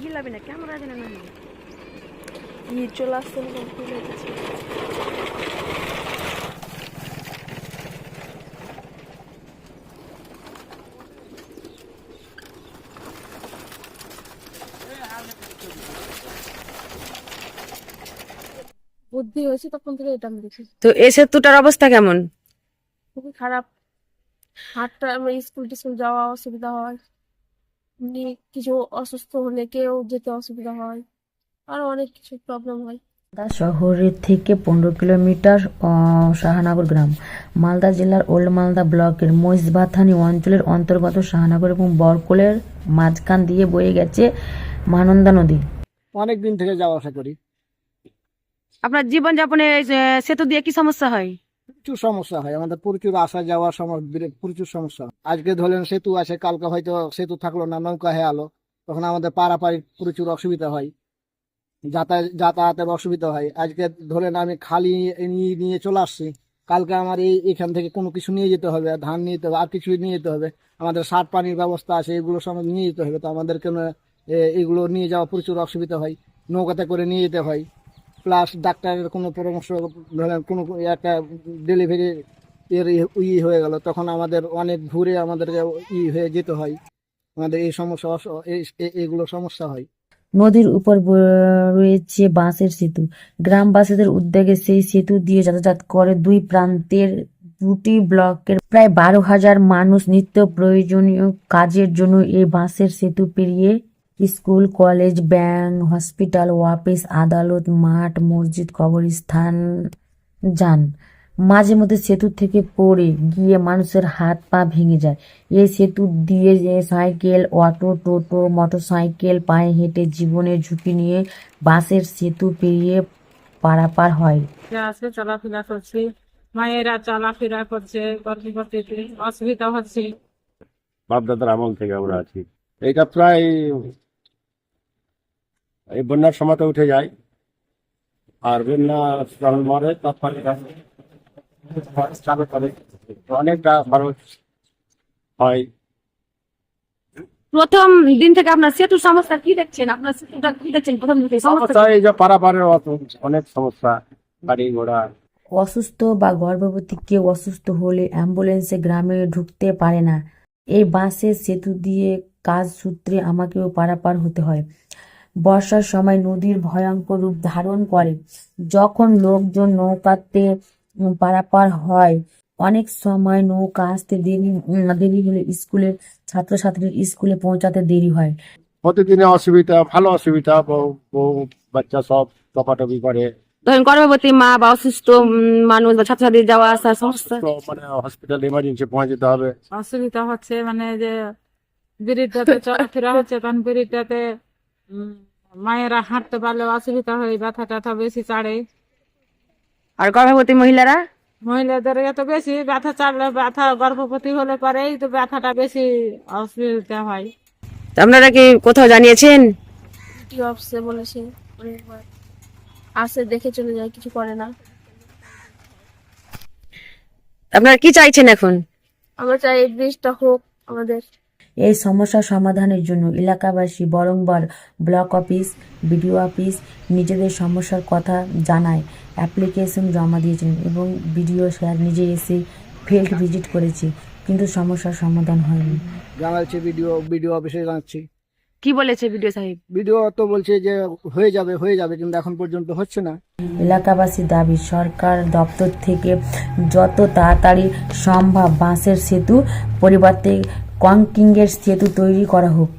হিলাবি না, ক্যামেরা দিলে না চলে আসছে। বুদ্ধি হয়েছে তখন থেকে এটা আমি দেখি। তো এই সেতুটার অবস্থা কেমন? খুবই খারাপ। হাটটা স্কুল টিস্কুল যাওয়া অসুবিধা হয়, এমনি কিছু অসুস্থ হলে কেউ যেতে অসুবিধা হয়, আরো অনেক কিছু প্রবলেম হয়। মালদা শহরের থেকে 15 কিলোমিটার শাহনগর গ্রাম মালদা জেলার ওল্ড মালদা ব্লকের মহিষবাথানি অঞ্চলের অন্তর্গত শাহনগর এবং বরকোলের মাঝখান দিয়ে বয়ে গেছে মহানন্দা নদী। অনেক দিন থেকে যাওয়া আসা করি। আপনার জীবনযাপনে সেতু দিয়ে কি সমস্যা হয়? প্রচুর সমস্যা হয় আমাদের, প্রচুর আসা যাওয়ার সময় প্রচুর সমস্যা। আজকে ধরেন সেতু আছে, কালকে হয়তো সেতু থাকলো না, নৌকা হয়ে আলো, তখন আমাদের পারাপারি প্রচুর অসুবিধা হয়, যাতায়াতের অসুবিধা হয়। আজকে ধরেন আমি খালি নিয়ে চলে আসছি, কালকে আমার এখান থেকে কোনো কিছু নিয়ে যেতে হবে, ধান নিয়ে যেতে হবে, আর কিছু নিয়ে যেতে হবে, আমাদের সার পানির ব্যবস্থা আছে, এগুলো সব নিয়ে যেতে হবে। তো আমাদের কেন এগুলো নিয়ে যাওয়া প্রচুর অসুবিধা হয়, নৌকাতে করে নিয়ে যেতে হয়। প্লাস ডাক্তারের কোনো পরামর্শ, ধরেন কোনো একটা ডেলিভারি হয়ে গেল, তখন আমাদের অনেক ঘুরে আমাদেরকে হয়ে যেতে হয়, আমাদের এই সমস্যা এগুলো সমস্যা হয়। নদীর উপর রয়েছে বাঁশের সেতু। গ্রামবাসীদের উদ্যোগে সেই সেতু দিয়ে যাতায়াত করে দুই প্রান্তের দুটি ব্লকের প্রায় 12,000 মানুষ নিত্য প্রয়োজনীয় কাজের জন্য এই বাঁশের সেতু পেরিয়ে school, college, bank, hospital, office, আদালত, মাঠ, মসজিদ, কবরস্থান যান। মাঝে মধ্যে সেতু থেকে পড়ে গিয়ে মানুষের হাত পা ভেঙে যায়। এই সেতু দিয়ে সাইকেল, অটো, টোটো, মোটরসাইকেল পায়ে হেঁটে জীবনের ঝুঁকি নিয়ে বাসের সেতু পেরিয়ে পারাপার হয়। আছে চলাফেরা করছি, মায়েরা চলাফেরা করছে, গর্ভবতীতে অসুবিধা হচ্ছে। বাপদাদার আমল থেকে আমরা আছি। এটা প্রায় এই বন্যার সময় তো উঠে যায়, আর বন্যা মরে তারপরে চালু করে, অনেকটা খরচ হয়। প্রথম দিন থেকে আপনার সেতুর সমস্যা কি দেখছেন? আপনার সেতুটা কি দেখছেন প্রথম দিন থেকে? সমস্যা এই যে পারাপারের অনেক সমস্যা, গাড়ি ঘোড়া। অসুস্থ বা গর্ভবতী কেউ অসুস্থ হলে অ্যাম্বুলেন্সে গ্রামে ঢুকতে পারে না। এই বাঁশের সেতু দিয়ে কাজ সূত্রে আমাকেও পারাপার হতে হয়। বর্ষার সময় নদীর ভয়ঙ্কর রূপ ধারণ করে, যখন লোকজন নৌকাতে পারাপার হয়। অনেক সময় নৌকা আসতে দেরি হলে স্কুলের ছাত্রছাত্রীর স্কুলে পৌঁছাতে দেরি হয়। প্রতিদিনে অসুবিধা, ভালো অসুবিধা, বউ বাচ্চা সব টপাটপি করে। ধরেন গর্ভবতী মা বা অসুস্থ মানুষ বা ছাত্রছাত্রী যাওয়া আসার সমস্যা, তো মানে হসপিটাল ইমার্জেন্সি পৌঁছে যেতে হবে। অসুবিধা হচ্ছে মানে যে ব্রিজটাতে চলাফেরা হচ্ছে, তখন ব্রিজটাতে মায়েরা হাঁটতে পারলে অসুবিধা হয়, ব্যথা ট্যাথা বেশি চাড়ে। আর গর্ভবতী মহিলারা? মহিলাদের এত বেশি ব্যথা চাড়লে, ব্যথা গর্ভবতী হলে পরেই তো ব্যথাটা বেশি অসুবিধা হয়। আপনারা কি কোথাও জানিয়েছেন? কি অফিসে বলেছে অনেকবার, আসে দেখে চলে যায়, কিছু করে না। আপনারা কি চাইছেন এখন? আমরা চাই এই ব্রিজটা হোক আমাদের। এই সমস্যা সমাধানের জন্য এলাকাবাসী বরংবার ব্লক অফিস, বিডিও অফিস নিজেদের সমস্যার কথা জানায়, অ্যাপ্লিকেশন জমা দিয়েছেন এবং বিডিও স্যার নিজে এসে ফিল্ড ভিজিট করেছে, কিন্তু সমস্যার সমাধান হয়নি। জানাচ্ছি বিডিও অফিসে জানাচ্ছি। কি বলেছে বিডিও সাহেব? বিডিও তো বলছে যে হয়ে যাবে, কিন্তু এখন পর্যন্ত হচ্ছে না। এলাকাবাসীর দাবি সরকার দপ্তর থেকে যত তাড়াতাড়ি সম্ভব বাঁশের সেতু পরিবর্তে কংক্রিটের সেতু তৈরি করা হোক।